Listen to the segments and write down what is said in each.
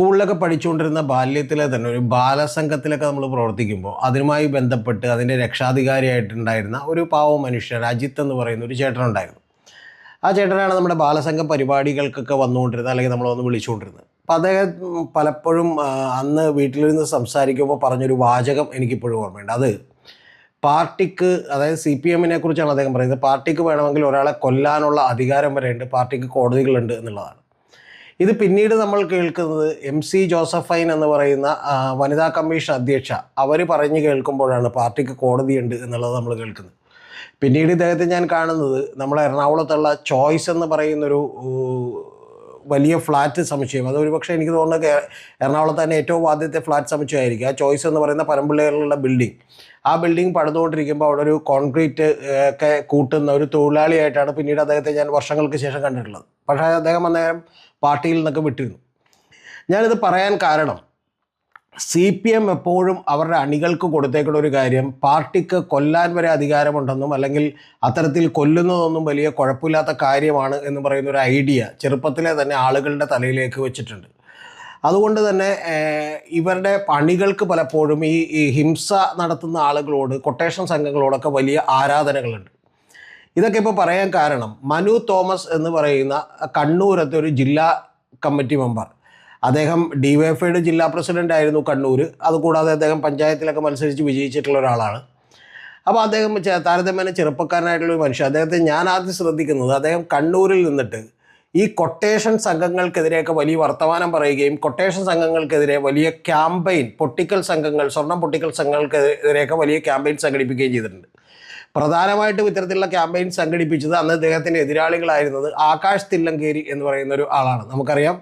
സ്കൂളിലൊക്കെ പഠിച്ചുകൊണ്ടിരുന്ന ബാല്യത്തിലെ തന്നെ ഒരു ബാലസംഘത്തിലൊക്കെ നമ്മൾ പ്രവർത്തിക്കുമ്പോൾ അതിനുമായി ബന്ധപ്പെട്ട് അതിൻ്റെ രക്ഷാധികാരിയായിട്ടുണ്ടായിരുന്ന ഒരു പാവ മനുഷ്യൻ അജിത്ത് എന്ന് പറയുന്ന ഒരു ചേട്ടനുണ്ടായിരുന്നു. ആ ചേട്ടനാണ് നമ്മുടെ ബാലസംഘം പരിപാടികൾക്കൊക്കെ വന്നുകൊണ്ടിരുന്നത്, അല്ലെങ്കിൽ നമ്മൾ വന്ന് വിളിച്ചുകൊണ്ടിരുന്നത്. അപ്പോൾ അദ്ദേഹം പലപ്പോഴും അന്ന് വീട്ടിലിരുന്ന് സംസാരിക്കുമ്പോൾ പറഞ്ഞൊരു വാചകം എനിക്കിപ്പോഴും ഓർമ്മയുണ്ട്. അത് പാർട്ടിക്ക്, അതായത് CPM കുറിച്ചാണ് അദ്ദേഹം പറയുന്നത്. പാർട്ടിക്ക് വേണമെങ്കിൽ ഒരാളെ കൊല്ലാനുള്ള അധികാരം വരെയുണ്ട്, പാർട്ടിക്ക് കോടതികളുണ്ട് എന്നുള്ളതാണ്. ഇത് പിന്നീട് നമ്മൾ കേൾക്കുന്നത് MC ജോസഫൈൻ എന്ന് പറയുന്ന വനിതാ കമ്മീഷൻ അധ്യക്ഷ അവർ പറഞ്ഞു കേൾക്കുമ്പോഴാണ് പാർട്ടിക്ക് കോടതിയുണ്ട് എന്നുള്ളത് നമ്മൾ കേൾക്കുന്നത്. പിന്നീട് ഇദ്ദേഹത്തെ ഞാൻ കാണുന്നത് നമ്മളെ എറണാകുളത്തുള്ള ചോയ്സ് എന്ന് പറയുന്നൊരു വലിയ ഫ്ലാറ്റ് സമുച്ചയം, അതൊരു പക്ഷേ എനിക്ക് തോന്നുന്നത് എറണാകുളത്ത് തന്നെ ഏറ്റവും ആദ്യത്തെ ഫ്ലാറ്റ് സമുച്ചയമായിരിക്കും ആ ചോയ്സ് എന്ന് പറയുന്ന പരമ്പള്ളികളിലുള്ള ബിൽഡിംഗ്. ആ ബിൽഡിംഗ് പണിതുകൊണ്ടിരിക്കുമ്പോൾ അവിടെ ഒരു കോൺക്രീറ്റ് ഒക്കെ കൂട്ടുന്ന ഒരു തൊഴിലാളിയായിട്ടാണ് പിന്നീട് അദ്ദേഹത്തെ ഞാൻ വർഷങ്ങൾക്ക് ശേഷം കണ്ടിട്ടുള്ളത്. പക്ഷേ അദ്ദേഹം അന്നേരം പാർട്ടിയിൽ നിന്നൊക്കെ വിട്ടിരുന്നു. ഞാനിത് പറയാൻ കാരണം CPM എപ്പോഴും അവരുടെ അണികൾക്ക് കൊടുത്തേക്കുന്ന ഒരു കാര്യം, പാർട്ടിക്ക് കൊല്ലാൻ വരെ അധികാരമുണ്ടെന്നും അല്ലെങ്കിൽ അത്തരത്തിൽ കൊല്ലുന്നതൊന്നും വലിയ കുഴപ്പമില്ലാത്ത കാര്യമാണ് എന്ന് പറയുന്ന ഒരു ഐഡിയ ചെറുപ്പത്തിലെ തന്നെ ആളുകളുടെ തലയിലേക്ക് വെച്ചിട്ടുണ്ട്. അതുകൊണ്ട് തന്നെ ഇവരുടെ അണികൾക്ക് പലപ്പോഴും ഈ ഹിംസ നടത്തുന്ന ആളുകളോട്, കൊട്ടേഷൻ സംഘങ്ങളോടൊക്കെ വലിയ ആരാധനകളുണ്ട്. ഇതൊക്കെ ഇപ്പോൾ പറയാൻ കാരണം മനു തോമസ് എന്ന് പറയുന്ന കണ്ണൂരത്തെ ഒരു ജില്ലാ കമ്മിറ്റി മെമ്പർ, അദ്ദേഹം DYFIയുടെ ജില്ലാ പ്രസിഡൻ്റ് ആയിരുന്നു കണ്ണൂർ. അതുകൂടാതെ അദ്ദേഹം പഞ്ചായത്തിലൊക്കെ മത്സരിച്ച് വിജയിച്ചിട്ടുള്ള ഒരാളാണ്. അപ്പോൾ അദ്ദേഹം താരതമ്യേന ചെറുപ്പക്കാരനായിട്ടുള്ളൊരു മനുഷ്യൻ. അദ്ദേഹത്തെ ഞാൻ ആദ്യം ശ്രദ്ധിക്കുന്നത്, അദ്ദേഹം കണ്ണൂരിൽ നിന്നിട്ട് ഈ കൊട്ടേഷൻ സംഘങ്ങൾക്കെതിരെയൊക്കെ വലിയ വർത്തമാനം പറയുകയും കൊട്ടേഷൻ സംഘങ്ങൾക്കെതിരെ വലിയ ക്യാമ്പയിൻ, പൊട്ടിക്കൽ സംഘങ്ങൾ, സ്വർണം പൊട്ടിക്കൽ സംഘങ്ങൾക്കെതിരെയൊക്കെ വലിയ ക്യാമ്പയിൻ സംഘടിപ്പിക്കുകയും ചെയ്തിട്ടുണ്ട്. പ്രധാനമായിട്ടും ഇത്തരത്തിലുള്ള ക്യാമ്പയിൻ സംഘടിപ്പിച്ചത് അന്ന് അദ്ദേഹത്തിൻ്റെ എതിരാളികളായിരുന്നത് ആകാശ് തില്ലങ്കേരി എന്ന് പറയുന്ന ഒരു ആളാണ്. നമുക്കറിയാം,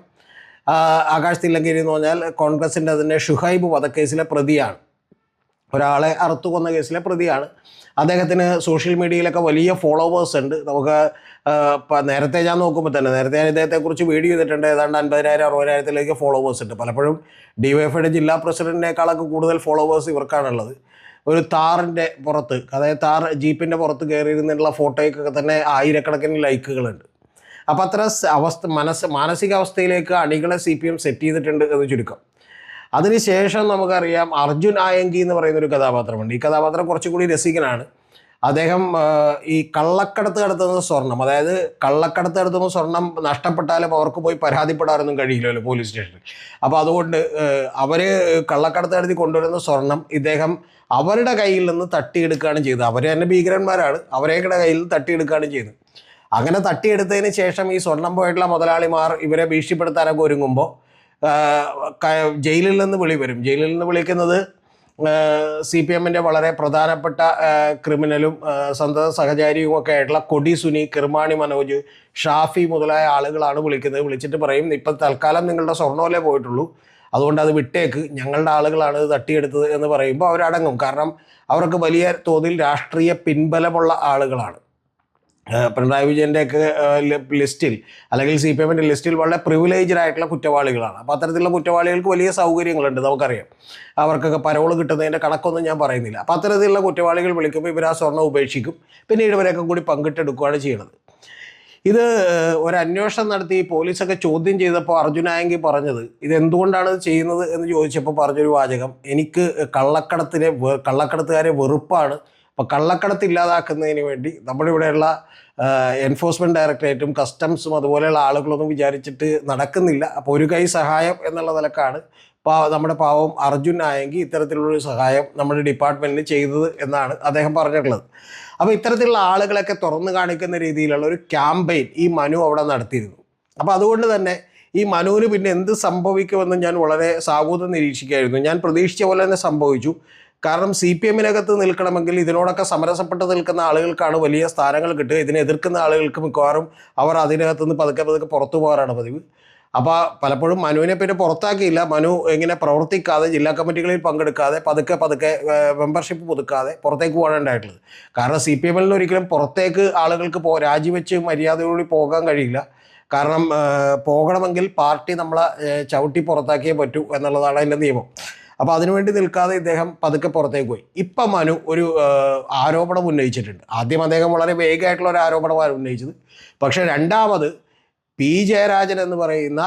ആകാശ് തില്ലങ്കേരി എന്ന് പറഞ്ഞാൽ കോൺഗ്രസിൻ്റെ തന്നെ ഷുഹൈബ് വധക്കേസിലെ പ്രതിയാണ്, ഒരാളെ അറുത്തു കൊന്ന കേസിലെ പ്രതിയാണ്. അദ്ദേഹത്തിന് സോഷ്യൽ മീഡിയയിലൊക്കെ വലിയ ഫോളോവേഴ്സ് ഉണ്ട്. നമുക്ക് നേരത്തെ ഞാൻ നോക്കുമ്പോൾ തന്നെ, നേരത്തെ ഞാൻ ഇദ്ദേഹത്തെക്കുറിച്ച് വീഡിയോ ചെയ്തിട്ടുണ്ട്, ഏതാണ്ട് 50,000-60,000 ഫോളോവേഴ്സ് ഉണ്ട്. പലപ്പോഴും DYFIയുടെ ജില്ലാ പ്രസിഡൻറ്റിനേക്കാളൊക്കെ കൂടുതൽ ഫോളോവേഴ്സ് ഇവർക്കാണുള്ളത്. ഒരു താറിൻ്റെ പുറത്ത്, അതായത് താർ ജീപ്പിൻ്റെ പുറത്ത് കയറിയിരുന്നുള്ള ഫോട്ടോയ്ക്കൊക്കെ തന്നെ ആയിരക്കണക്കിന് ലൈക്കുകളുണ്ട്. അപ്പോൾ അത്ര മാനസികാവസ്ഥയിലേക്ക് അണികളെ CPM സെറ്റ് ചെയ്തിട്ടുണ്ട് എന്ന് ചുരുക്കം. അതിനുശേഷം നമുക്കറിയാം അർജുൻ ആയങ്കി എന്ന് പറയുന്നൊരു കഥാപാത്രമുണ്ട്. ഈ കഥാപാത്രം കുറച്ചുകൂടി രസികനാണ്. അദ്ദേഹം ഈ കള്ളക്കടത്ത് നടത്തുന്ന സ്വർണം, അതായത് കള്ളക്കടത്ത് നടത്തുന്ന സ്വർണം നഷ്ടപ്പെട്ടാലും അവർക്ക് പോയി പരാതിപ്പെടാനൊന്നും കഴിയില്ലല്ലോ പോലീസ് സ്റ്റേഷനിൽ. അപ്പോൾ അതുകൊണ്ട് അവർ കള്ളക്കടത്ത് നടത്തി കൊണ്ടുവരുന്ന സ്വർണം ഇദ്ദേഹം അവരുടെ കയ്യിൽ നിന്ന് തട്ടിയെടുക്കുകയാണ് ചെയ്തത്. അവർ തന്നെ ഭീകരന്മാരാണ്, അവരുടെ കയ്യിൽ നിന്ന് തട്ടിയെടുക്കുകയാണ് ചെയ്തത്. അങ്ങനെ തട്ടിയെടുത്തതിന് ശേഷം ഈ സ്വർണം പോയിട്ടുള്ള മുതലാളിമാർ ഇവരെ ഭീഷണിപ്പെടുത്താനൊക്കെ ഒരുങ്ങുമ്പോൾ ജയിലിൽ നിന്ന് വിളി വരും. ജയിലിൽ നിന്ന് വിളിക്കുന്നത് CPMൻ്റെ വളരെ പ്രധാനപ്പെട്ട ക്രിമിനലും സന്തത സഹചാരിയും ഒക്കെ ആയിട്ടുള്ള കൊടി സുനി, കിർമാണി മനോജ്, ഷാഫി മുതലായ ആളുകളാണ് വിളിക്കുന്നത്. വിളിച്ചിട്ട് പറയും, ഇപ്പം തൽക്കാലം നിങ്ങളുടെ സ്വർണ്ണമല്ലേ പോയിട്ടുള്ളൂ, അതുകൊണ്ട് അത് വിട്ടേക്ക്, ഞങ്ങളുടെ ആളുകളാണ് ഇത് തട്ടിയെടുത്തത് എന്ന് പറയുമ്പോൾ അവരടങ്ങും. കാരണം അവർക്ക് വലിയ തോതിൽ രാഷ്ട്രീയ പിൻബലമുള്ള ആളുകളാണ്. പിണറായി വിജയൻ്റെയൊക്കെ ലിസ്റ്റിൽ, അല്ലെങ്കിൽ CPMൻ്റെ ലിസ്റ്റിൽ വളരെ പ്രിവിലേജ്ഡ് ആയിട്ടുള്ള കുറ്റവാളികളാണ്. അപ്പോൾ അത്തരത്തിലുള്ള കുറ്റവാളികൾക്ക് വലിയ സൗകര്യങ്ങളുണ്ട്, നമുക്കറിയാം. അവർക്കൊക്കെ പരോള് കിട്ടുന്നതിൻ്റെ കണക്കൊന്നും ഞാൻ പറയുന്നില്ല. അപ്പോൾ അത്തരത്തിലുള്ള കുറ്റവാളികൾ വിളിക്കുമ്പോൾ ഇവർ ആ സ്വർണ്ണം ഉപേക്ഷിക്കും, പിന്നീട് ഇവരൊക്കെ കൂടി പങ്കിട്ടെടുക്കുകയാണ് ചെയ്യുന്നത്. ഇത് ഒരു അന്വേഷണം നടത്തി പോലീസൊക്കെ ചോദ്യം ചെയ്തപ്പോൾ അർജുനായെങ്കിൽ പറഞ്ഞത്, ഇതെന്തുകൊണ്ടാണ് ചെയ്യുന്നത് എന്ന് ചോദിച്ചപ്പോൾ പറഞ്ഞൊരു വാചകം, എനിക്ക് കള്ളക്കടത്തുകാരെ വെറുപ്പാണ്. അപ്പോൾ കള്ളക്കടത്ത് ഇല്ലാതാക്കുന്നതിന് വേണ്ടി നമ്മുടെ ഇവിടെയുള്ള എൻഫോഴ്സ്മെൻറ്റ് ഡയറക്ടറേറ്റും കസ്റ്റംസും അതുപോലെയുള്ള ആളുകളൊന്നും വിചാരിച്ചിട്ട് നടക്കുന്നില്ല. അപ്പോൾ ഒരു കൈ സഹായം എന്നുള്ള നിലക്കാണ് നമ്മുടെ പാവം അർജുൻ ആയെങ്കിൽ ഇത്തരത്തിലുള്ളൊരു സഹായം നമ്മുടെ ഡിപ്പാർട്ട്മെൻറ്റിന് ചെയ്തത് എന്നാണ് അദ്ദേഹം പറഞ്ഞിട്ടുള്ളത്. അപ്പോൾ ഇത്തരത്തിലുള്ള ആളുകളൊക്കെ തുറന്നു കാണിക്കുന്ന രീതിയിലുള്ള ഒരു ക്യാമ്പയിൻ ഈ മനു അവിടെ നടത്തിയിരുന്നു. അപ്പോൾ അതുകൊണ്ട് തന്നെ ഈ മനുവിന് പിന്നെ എന്ത് സംഭവിക്കുമെന്ന് ഞാൻ വളരെ സാവധാനം നിരീക്ഷിക്കുകയായിരുന്നു. ഞാൻ പ്രതീക്ഷിച്ച പോലെ തന്നെ സംഭവിച്ചു. കാരണം CPMനകത്ത് നിൽക്കണമെങ്കിൽ ഇതിനോടൊക്കെ സമരസപ്പെട്ട് നിൽക്കുന്ന ആളുകൾക്കാണ് വലിയ സ്ഥാനങ്ങൾ കിട്ടുക. ഇതിനെ എതിർക്കുന്ന ആളുകൾക്ക് മിക്കവാറും അവർ അതിനകത്ത് നിന്ന് പതുക്കെ പുറത്തു പോകാറാണ് പതിവ്. അപ്പോൾ പലപ്പോഴും മനുവിനെ പിന്നെ പുറത്താക്കിയില്ല. മനു ഇങ്ങനെ പ്രവർത്തിക്കാതെ, ജില്ലാ കമ്മിറ്റികളിൽ പങ്കെടുക്കാതെ, പതുക്കെ മെമ്പർഷിപ്പ് പുതുക്കാതെ പുറത്തേക്ക് പോകാനുണ്ടായിട്ടുള്ളത്. കാരണം CPMൽ ഒരിക്കലും പുറത്തേക്ക് ആളുകൾക്ക് രാജിവെച്ച് മര്യാദയോടുകൂടി പോകാൻ കഴിയില്ല. കാരണം പോകണമെങ്കിൽ പാർട്ടി നമ്മളെ ചവിട്ടി പുറത്താക്കിയേ പറ്റൂ എന്നുള്ളതാണ് അതിൻ്റെ നിയമം. അപ്പോൾ അതിനുവേണ്ടി നിൽക്കാതെ ഇദ്ദേഹം പതുക്കെ പുറത്തേക്ക് പോയി. ഇപ്പം മനു ഒരു ആരോപണം ഉന്നയിച്ചിട്ടുണ്ട്. ആദ്യം അദ്ദേഹം വളരെ വേഗമായിട്ടുള്ള ഒരു ആരോപണമാണ് ഉന്നയിച്ചത്. പക്ഷേ രണ്ടാമത് പി ജയരാജൻ എന്ന് പറയുന്ന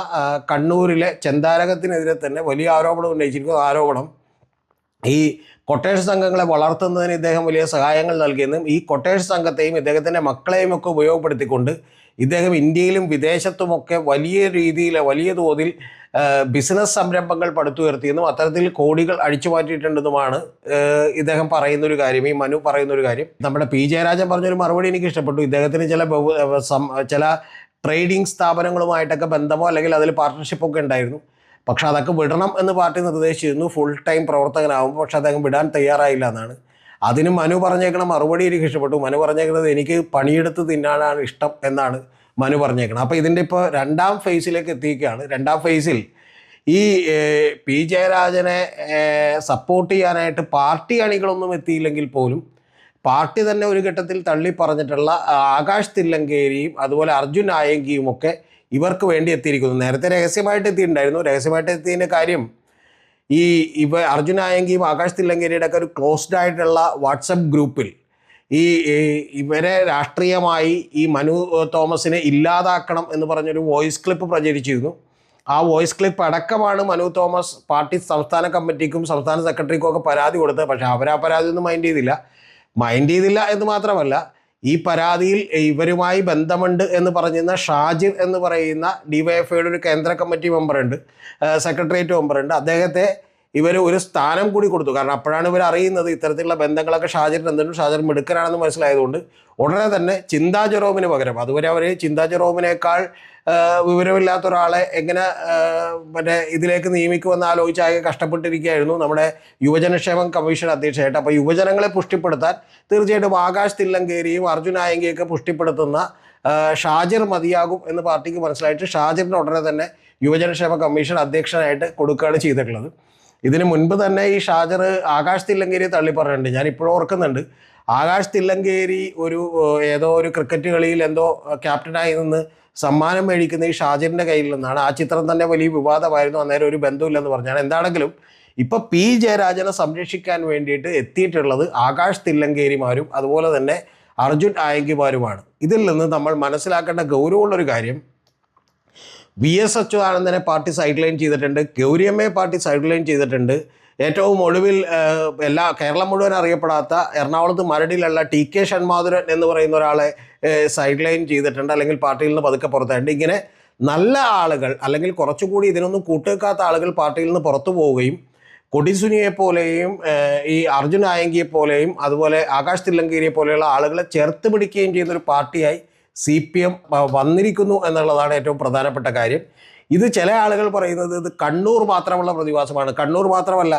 കണ്ണൂരിലെ ചെന്താരകത്തിനെതിരെ തന്നെ വലിയ ആരോപണം ഉന്നയിച്ചിരിക്കുന്നു. ആരോപണം ഈ കൊട്ടേഷൻ സംഘങ്ങളെ വളർത്തുന്നതിന് ഇദ്ദേഹം വലിയ സഹായങ്ങൾ നൽകിയെന്നും ഈ കൊട്ടേഷൻ സംഘത്തെയും ഇദ്ദേഹത്തിൻ്റെ മക്കളെയും ഒക്കെ ഉപയോഗപ്പെടുത്തിക്കൊണ്ട് ഇദ്ദേഹം ഇന്ത്യയിലും വിദേശത്തുമൊക്കെ വലിയ രീതിയിൽ വലിയ തോതിൽ ബിസിനസ് സംരംഭങ്ങൾ പടുത്തുയർത്തിയെന്നും അത്തരത്തിൽ കോടികൾ അടിച്ചു മാറ്റിയിട്ടുണ്ടെന്നുമാണ് ഇദ്ദേഹം പറയുന്നൊരു കാര്യം, ഈ മനു പറയുന്നൊരു കാര്യം. നമ്മുടെ പി ജയരാജൻ പറഞ്ഞൊരു മറുപടി എനിക്ക് ഇഷ്ടപ്പെട്ടു. ഇദ്ദേഹത്തിന് ചില ട്രേഡിംഗ് സ്ഥാപനങ്ങളുമായിട്ടൊക്കെ ബന്ധമോ അല്ലെങ്കിൽ അതിൽ പാർട്ട്ണർഷിപ്പൊക്കെ ഉണ്ടായിരുന്നു. പക്ഷെ അതൊക്കെ വിടണം എന്ന് പാർട്ടി നിർദ്ദേശിച്ചിരുന്നു ഫുൾ ടൈം പ്രവർത്തകനാകുമ്പോൾ. പക്ഷെ അദ്ദേഹം വിടാൻ തയ്യാറായില്ല എന്നാണ്. അതിന് മനു പറഞ്ഞേക്കണ മറുപടി എനിക്ക് ഇഷ്ടപ്പെട്ടു. മനു പറഞ്ഞേക്കുന്നത് എനിക്ക് പണിയെടുത്ത് തിന്നാനാണ് ഇഷ്ടം എന്നാണ് മനു പറഞ്ഞേക്കണം. അപ്പോൾ ഇതിൻ്റെ ഇപ്പോൾ 2ാം ഫേസിലേക്ക് എത്തിയിരിക്കുകയാണ്. 2ാം ഫേസിൽ ഈ പി ജയരാജനെ സപ്പോർട്ട് ചെയ്യാനായിട്ട് പാർട്ടി അണികളൊന്നും എത്തിയില്ലെങ്കിൽ പോലും പാർട്ടി തന്നെ ഒരു ഘട്ടത്തിൽ തള്ളി പറഞ്ഞിട്ടുള്ള ആകാശ് തില്ലങ്കേരിയും അതുപോലെ അർജുൻ ആയങ്കിയും ഒക്കെ ഇവർക്ക് വേണ്ടി എത്തിയിരിക്കുന്നു. നേരത്തെ രഹസ്യമായിട്ട് എത്തിയിട്ടുണ്ടായിരുന്നു. രഹസ്യമായിട്ട് എത്തിയതിൻ്റെ കാര്യം അർജുൻ ആയങ്കിയും ആകാശ് തില്ലങ്കേരിയുടെ ഒക്കെ ഒരു ക്ലോസ്ഡ് ആയിട്ടുള്ള വാട്സപ്പ് ഗ്രൂപ്പിൽ ഇവരെ രാഷ്ട്രീയമായി ഈ മനു തോമസിനെ ഇല്ലാതാക്കണം എന്ന് പറഞ്ഞൊരു വോയിസ് ക്ലിപ്പ് പ്രചരിച്ചിരുന്നു. ആ വോയിസ് ക്ലിപ്പ് അടക്കമാണ് മനു തോമസ് പാർട്ടി സംസ്ഥാന കമ്മിറ്റിക്കും സംസ്ഥാന സെക്രട്ടറിക്കും ഒക്കെ പരാതി കൊടുത്തത്. പക്ഷേ അവരാ പരാതി ഒന്നും മൈൻഡ് ചെയ്തില്ല എന്ന് മാത്രമല്ല, ഈ പരാതിയിൽ ഇവരുമായി ബന്ധമുണ്ട് എന്ന് പറഞ്ഞിരുന്ന ഷാജിർ എന്ന് പറയുന്ന ഡിവൈഎഫ്ഐയുടെ ഒരു കേന്ദ്ര കമ്മിറ്റി മെമ്പറുണ്ട്, സെക്രട്ടേറിയറ്റ് മെമ്പറുണ്ട്. അദ്ദേഹത്തെ ഇവർ ഒരു സ്ഥാനം കൂടി കൊടുത്തു. കാരണം അപ്പോഴാണ് ഇവർ അറിയുന്നത് ഇത്തരത്തിലുള്ള ബന്ധങ്ങളൊക്കെ ഷാജിറിന് എന്തെങ്കിലും ഷാജിർ മിടുക്കനാണെന്ന് മനസ്സിലായതുകൊണ്ട് ഉടനെ തന്നെ ചിന്താ ജെറോമിന് പകരം, അതുവരെ അവർ ചിന്താ ജെറോമിനേക്കാൾ വിവരമില്ലാത്ത ഒരാളെ എങ്ങനെ ഇതിലേക്ക് നിയമിക്കുമെന്ന് ആലോചിച്ച് ആകെ കഷ്ടപ്പെട്ടിരിക്കുകയായിരുന്നു നമ്മുടെ യുവജനക്ഷേമ കമ്മീഷൻ അധ്യക്ഷയായിട്ട്. അപ്പോൾ യുവജനങ്ങളെ പുഷ്ടിപ്പെടുത്താൻ തീർച്ചയായിട്ടും ആകാശ് തില്ലങ്കേരിയും അർജുൻ ആയങ്കിയൊക്കെ പുഷ്ടിപ്പെടുത്തുന്ന ഷാജിർ മതിയാകും എന്ന് പാർട്ടിക്ക് മനസ്സിലായിട്ട് ഷാജിറിന് ഉടനെ തന്നെ യുവജനക്ഷേമ കമ്മീഷൻ അധ്യക്ഷനായിട്ട് കൊടുക്കുകയാണ് ചെയ്തിട്ടുള്ളത്. ഇതിന് മുൻപ് തന്നെ ഈ ഷാജിർ ആകാശ് തില്ലങ്കേരിയെ തള്ളി പറഞ്ഞിട്ടുണ്ട്. ഞാൻ ഇപ്പോഴും ഓർക്കുന്നുണ്ട്, ആകാശ് തില്ലങ്കേരി ഏതോ ഒരു ക്രിക്കറ്റ് കളിയിൽ എന്തോ ക്യാപ്റ്റനായി നിന്ന് സമ്മാനം മേടിക്കുന്ന ഈ ഷാജിറിൻ്റെ കയ്യിൽ നിന്നാണ്. ആ ചിത്രം തന്നെ വലിയ വിവാദമായിരുന്നു. അന്നേരം ഒരു ബന്ധമില്ലെന്ന് പറഞ്ഞാണ്. എന്താണെങ്കിലും ഇപ്പോൾ പി ജയരാജനെ സംരക്ഷിക്കാൻ വേണ്ടിയിട്ട് എത്തിയിട്ടുള്ളത് ആകാശ് തില്ലങ്കേരിമാരും അതുപോലെ തന്നെ അർജുൻ ആയങ്കിമാരുമാണ്. ഇതിൽ നിന്ന് നമ്മൾ മനസ്സിലാക്കേണ്ട ഗൗരവമുള്ളൊരു കാര്യം, VS അച്യുതാനന്ദനെ പാർട്ടി സൈഡ് ലൈൻ ചെയ്തിട്ടുണ്ട്, ഗൗരിയമ്മയെ പാർട്ടി സൈഡ് ലൈൻ ചെയ്തിട്ടുണ്ട്. ഏറ്റവും ഒടുവിൽ കേരളം മുഴുവൻ അറിയപ്പെടാത്ത എറണാകുളത്ത് മരടിലുള്ള TK ഷൺമാധുരൻ എന്ന് പറയുന്ന ഒരാളെ സൈഡ് ലൈൻ ചെയ്തിട്ടുണ്ട്, അല്ലെങ്കിൽ പാർട്ടിയിൽ നിന്ന് പതുക്കെ പുറത്തായിട്ടുണ്ട്. ഇങ്ങനെ നല്ല ആളുകൾ അല്ലെങ്കിൽ കുറച്ചുകൂടി ഇതിനൊന്നും കൂട്ടുവെക്കാത്ത ആളുകൾ പാർട്ടിയിൽ നിന്ന് പുറത്തു പോവുകയും കൊടിസുനിയെ പോലെയും ഈ അർജുൻ ആയങ്കിയെ പോലെയും അതുപോലെ ആകാശ് തില്ലങ്കേരിയെ പോലെയുള്ള ആളുകളെ ചേർത്ത് പിടിക്കുകയും ചെയ്യുന്നൊരു പാർട്ടിയായി CPM വന്നിരിക്കുന്നു എന്നുള്ളതാണ് ഏറ്റവും പ്രധാനപ്പെട്ട കാര്യം. ഇത് ചില ആളുകൾ പറയുന്നത് ഇത് കണ്ണൂർ മാത്രമുള്ള പ്രതിഭാസമാണ്. കണ്ണൂർ മാത്രമല്ല,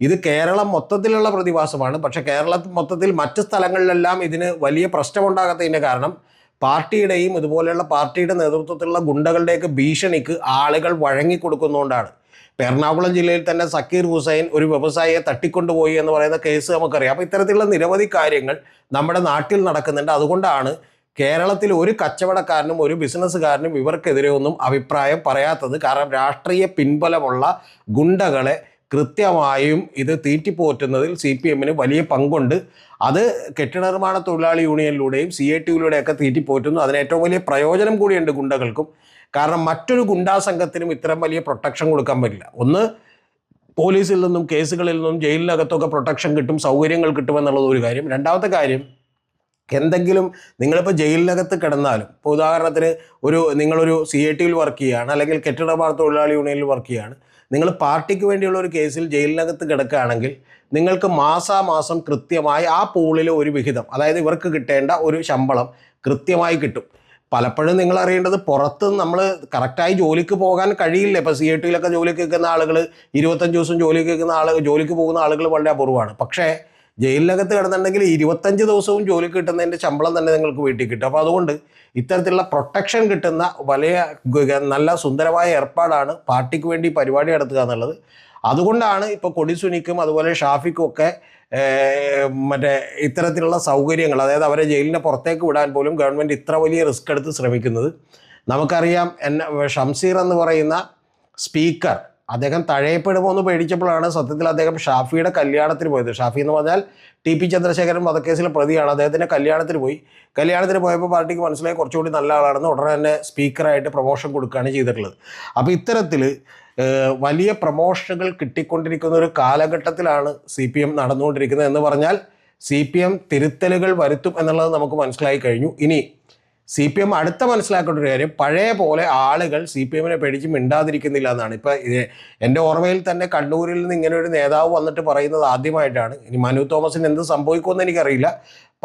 ഇത് കേരളം മൊത്തത്തിലുള്ള പ്രതിഭാസമാണ്. പക്ഷേ കേരളം മൊത്തത്തിൽ മറ്റ് സ്ഥലങ്ങളിലെല്ലാം ഇതിന് വലിയ പ്രശ്നമുണ്ടാകാത്തതിൻ്റെ കാരണം പാർട്ടിയുടെയും ഇതുപോലെയുള്ള പാർട്ടിയുടെ നേതൃത്വത്തിലുള്ള ഗുണ്ടകളുടെയൊക്കെ ഭീഷണിക്ക് ആളുകൾ വഴങ്ങിക്കൊടുക്കുന്നതുകൊണ്ടാണ്. ഇപ്പോൾ എറണാകുളം ജില്ലയിൽ തന്നെ സക്കീർ ഹുസൈൻ ഒരു വ്യവസായിയെ തട്ടിക്കൊണ്ടുപോയി എന്ന് പറയുന്ന കേസ് നമുക്കറിയാം. അപ്പോൾ ഇത്തരത്തിലുള്ള നിരവധി കാര്യങ്ങൾ നമ്മുടെ നാട്ടിൽ നടക്കുന്നുണ്ട്. അതുകൊണ്ടാണ് കേരളത്തിൽ ഒരു കച്ചവടക്കാരനും ഒരു ബിസിനസ്സുകാരനും ഇവർക്കെതിരെ ഒന്നും അഭിപ്രായം പറയാത്തത്. കാരണം രാഷ്ട്രീയ പിൻബലമുള്ള ഗുണ്ടകളെ കൃത്യമായും ഇത് തീറ്റിപ്പോറ്റുന്നതിൽ CPMന് വലിയ പങ്കുണ്ട്. അത് കെട്ടിട നിർമ്മാണ തൊഴിലാളി യൂണിയനിലൂടെയും CITUയിലൂടെയൊക്കെ തീറ്റിപ്പോറ്റുന്നു. അതിന് ഏറ്റവും വലിയ പ്രയോജനം കൂടിയുണ്ട് ഗുണ്ടകൾക്കും. കാരണം മറ്റൊരു ഗുണ്ടാ സംഘത്തിനും ഇത്തരം വലിയ പ്രൊട്ടക്ഷൻ കൊടുക്കാൻ പറ്റില്ല. ഒന്ന്, പോലീസിൽ നിന്നും കേസുകളിൽ നിന്നും ജയിലിനകത്തൊക്കെ പ്രൊട്ടക്ഷൻ കിട്ടും, സൗകര്യങ്ങൾ കിട്ടുമെന്നുള്ളത് ഒരു കാര്യം. രണ്ടാമത്തെ കാര്യം, എന്തെങ്കിലും നിങ്ങളിപ്പോൾ ജയിലിനകത്ത് കിടന്നാലും, ഇപ്പോൾ ഉദാഹരണത്തിന് നിങ്ങളൊരു CITUയിൽ വർക്ക് ചെയ്യുകയാണ്, അല്ലെങ്കിൽ കെട്ടിട നിർമ്മാണ തൊഴിലാളി യൂണിയനിൽ വർക്ക് ചെയ്യുകയാണ്, നിങ്ങൾ പാർട്ടിക്ക് വേണ്ടിയുള്ള ഒരു കേസിൽ ജയിലിനകത്ത് കിടക്കുകയാണെങ്കിൽ നിങ്ങൾക്ക് മാസാമാസം കൃത്യമായി ആ പൂളിൽ ഒരു വിഹിതം, അതായത് ഇവർക്ക് കിട്ടേണ്ട ഒരു ശമ്പളം കൃത്യമായി കിട്ടും. പലപ്പോഴും നിങ്ങൾ അറിയേണ്ടത്, പുറത്ത് നമ്മൾ കറക്റ്റായി ജോലിക്ക് പോകാൻ കഴിയില്ല. ഇപ്പോൾ CITUയിലൊക്കെ ജോലിക്ക് നിൽക്കുന്ന ആളുകൾ 25 ദിവസം ജോലിക്ക് പോകുന്ന ആളുകൾ വളരെ അപൂർവമാണ്. പക്ഷേ ജയിലിനകത്ത് കിടന്നുണ്ടെങ്കിൽ 25 ദിവസവും ജോലി കിട്ടുന്നതിൻ്റെ ശമ്പളം തന്നെ നിങ്ങൾക്ക് വീട്ടിൽ കിട്ടും. അപ്പോൾ അതുകൊണ്ട് ഇത്തരത്തിലുള്ള പ്രൊട്ടക്ഷൻ കിട്ടുന്ന നല്ല സുന്ദരമായ ഏർപ്പാടാണ് പാർട്ടിക്ക് വേണ്ടി പരിപാടി നടത്തുക എന്നുള്ളത്. അതുകൊണ്ടാണ് ഇപ്പോൾ കൊടിസുനിക്കും അതുപോലെ ഷാഫിക്കും ഒക്കെ ഇത്തരത്തിലുള്ള സൗകര്യങ്ങൾ, അതായത് അവരെ ജയിലിനെ പുറത്തേക്ക് വിടാൻ പോലും ഗവൺമെൻറ് ഇത്ര വലിയ റിസ്ക് എടുത്ത് ശ്രമിക്കുന്നത്. നമുക്കറിയാം, ഷംസീർ എന്ന് പറയുന്ന സ്പീക്കർ, അദ്ദേഹം തഴയപ്പെടുമോ എന്ന് പേടിച്ചപ്പോഴാണ് സത്യത്തിൽ അദ്ദേഹം ഷാഫിയുടെ കല്യാണത്തിന് പോയത്. ഷാഫി എന്ന് പറഞ്ഞാൽ TP ചന്ദ്രശേഖരൻ വധക്കേസിലെ പ്രതിയാണ്. അദ്ദേഹത്തിൻ്റെ കല്യാണത്തിന് പോയി. കല്യാണത്തിന് പോയപ്പോൾ പാർട്ടിക്ക് മനസ്സിലായി കുറച്ചുകൂടി നല്ല ആളാണെന്ന് ഉടനെ തന്നെ സ്പീക്കറായിട്ട് പ്രൊമോഷൻ കൊടുക്കുകയാണ് ചെയ്തിട്ടുള്ളത്. അപ്പോൾ ഇത്തരത്തിൽ വലിയ പ്രൊമോഷനുകൾ കിട്ടിക്കൊണ്ടിരിക്കുന്ന ഒരു കാലഘട്ടത്തിലാണ് CPM നടന്നുകൊണ്ടിരിക്കുന്നത് എന്ന് പറഞ്ഞാൽ CPM തിരുത്തലുകൾ വരുത്തും എന്നുള്ളത് നമുക്ക് മനസ്സിലായി കഴിഞ്ഞു. ഇനി CPM അടുത്ത മനസ്സിലാക്കേണ്ട ഒരു കാര്യം, പഴയ പോലെ ആളുകൾ CPM പേടിച്ച് മിണ്ടാതിരിക്കുന്നില്ല എന്നാണ്. ഇപ്പം എൻ്റെ ഓർമ്മയിൽ തന്നെ കണ്ണൂരിൽ നിന്ന് ഇങ്ങനെ ഒരു നേതാവ് വന്നിട്ട് പറയുന്നത് ആദ്യമായിട്ടാണ്. ഇനി മനു തോമസിന് എന്ത് സംഭവിക്കുമെന്ന് എനിക്കറിയില്ല.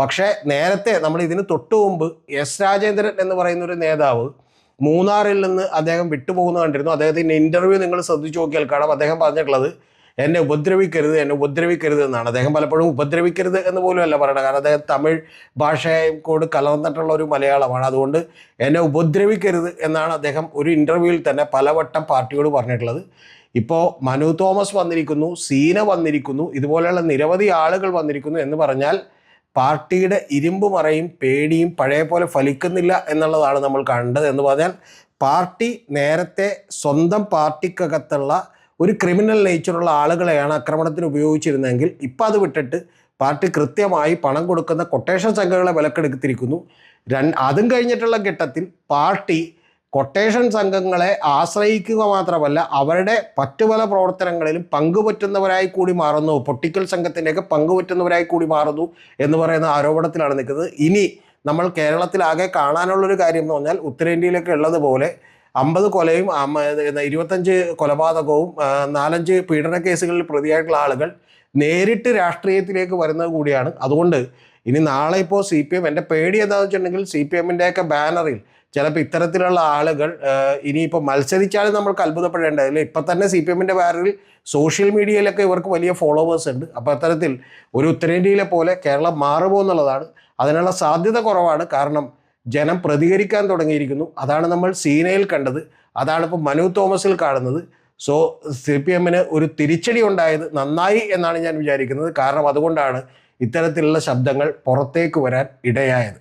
പക്ഷേ നേരത്തെ നമ്മൾ ഇതിന് തൊട്ടു മുമ്പ് S രാജേന്ദ്രൻ എന്ന് പറയുന്ന ഒരു നേതാവ് മൂന്നാറിൽ നിന്ന് അദ്ദേഹം വിട്ടുപോകുന്നത് കണ്ടിരുന്നു. അദ്ദേഹത്തിൻ്റെ ഇൻ്റർവ്യൂ നിങ്ങൾ ശ്രദ്ധിച്ചു നോക്കിയാൽ കാണാം. അദ്ദേഹം പറഞ്ഞിട്ടുള്ളത് എന്നെ ഉപദ്രവിക്കരുത് എന്നാണ്. അദ്ദേഹം പലപ്പോഴും ഉപദ്രവിക്കരുത് എന്ന് പോലും അല്ല പറയണത്. കാരണം അദ്ദേഹം തമിഴ് ഭാഷയോട് കലർന്നിട്ടുള്ള ഒരു മലയാളമാണ്. അതുകൊണ്ട് എന്നെ ഉപദ്രവിക്കരുത് എന്നാണ് അദ്ദേഹം ഒരു ഇൻ്റർവ്യൂവിൽ തന്നെ പലവട്ടം പാർട്ടിയോട് പറഞ്ഞിട്ടുള്ളത്. ഇപ്പോൾ മനു തോമസ് വന്നിരിക്കുന്നു, സീന വന്നിരിക്കുന്നു, ഇതുപോലെയുള്ള നിരവധി ആളുകൾ വന്നിരിക്കുന്നു എന്ന് പറഞ്ഞാൽ പാർട്ടിയുടെ ഇരുമ്പ് മറയും പേടിയും പഴയ പോലെ ഫലിക്കുന്നില്ല എന്നുള്ളതാണ് നമ്മൾ കണ്ടത്. എന്ന് പറഞ്ഞാൽ പാർട്ടി നേരത്തെ സ്വന്തം പാർട്ടിക്കകത്തുള്ള ഒരു ക്രിമിനൽ നേച്ചറുള്ള ആളുകളെയാണ് ആക്രമണത്തിന് ഉപയോഗിച്ചിരുന്നതെങ്കിൽ ഇപ്പം അത് വിട്ടിട്ട് പാർട്ടി കൃത്യമായി പണം കൊടുക്കുന്ന കൊട്ടേഷൻ സംഘങ്ങളെ വിലക്കെടുത്തിരിക്കുന്നു. അതും കഴിഞ്ഞിട്ടുള്ള ഘട്ടത്തിൽ പാർട്ടി കൊട്ടേഷൻ സംഘങ്ങളെ ആശ്രയിക്കുക മാത്രമല്ല അവരുടെ മറ്റു പല പ്രവർത്തനങ്ങളിലും പങ്കുപറ്റുന്നവരായി കൂടി മാറുന്നു, പൊട്ടിക്കൽ സംഘത്തിൻ്റെയൊക്കെ പങ്കുപറ്റുന്നവരായി കൂടി മാറുന്നു എന്ന് പറയുന്ന ആരോപണത്തിലാണ് നിൽക്കുന്നത്. ഇനി നമ്മൾ കേരളത്തിലാകെ കാണാനുള്ളൊരു കാര്യം എന്ന് പറഞ്ഞാൽ ഉത്തരേന്ത്യയിലൊക്കെ ഉള്ളതുപോലെ 50 കൊലയും 25 കൊലപാതകവും 4-5 പീഡന കേസുകളിൽ പ്രതിയായിട്ടുള്ള ആളുകൾ നേരിട്ട് രാഷ്ട്രീയത്തിലേക്ക് വരുന്നത് കൂടിയാണ്. അതുകൊണ്ട് ഇനി നാളെ ഇപ്പോൾ CPM, എൻ്റെ പേടി എന്താണെന്ന് വെച്ചിട്ടുണ്ടെങ്കിൽ CPM-ൻ്റെയൊക്കെ ബാനറിൽ ചിലപ്പോൾ ഇത്തരത്തിലുള്ള ആളുകൾ ഇനിയിപ്പോൾ മത്സരിച്ചാലും നമ്മൾക്ക് അത്ഭുതപ്പെടേണ്ടതില്ല. ഇപ്പം തന്നെ CPM-ൻ്റെ ബാനറിൽ സോഷ്യൽ മീഡിയയിലൊക്കെ ഇവർക്ക് വലിയ ഫോളോവേഴ്സ് ഉണ്ട്. അപ്പോൾ അത്തരത്തിൽ ഒരു ഉത്തരേന്ത്യയിലെ പോലെ കേരളം മാറുമോ എന്നുള്ളതാണ്. അതിനുള്ള സാധ്യത കുറവാണ്. കാരണം ജനം പ്രതികരിക്കാൻ തുടങ്ങിയിരിക്കുന്നു. അതാണ് നമ്മൾ സീനയിൽ കണ്ടത്, അതാണ് ഇപ്പോൾ മനു തോമസിൽ കാണുന്നത്. സോ CPM-ന് ഒരു തിരിച്ചടി ഉണ്ടായത് നന്നായി എന്നാണ് ഞാൻ വിചാരിക്കുന്നത്. കാരണം അതുകൊണ്ടാണ് ഇത്തരത്തിലുള്ള ശബ്ദങ്ങൾ പുറത്തേക്ക് വരാൻ ഇടയായത്.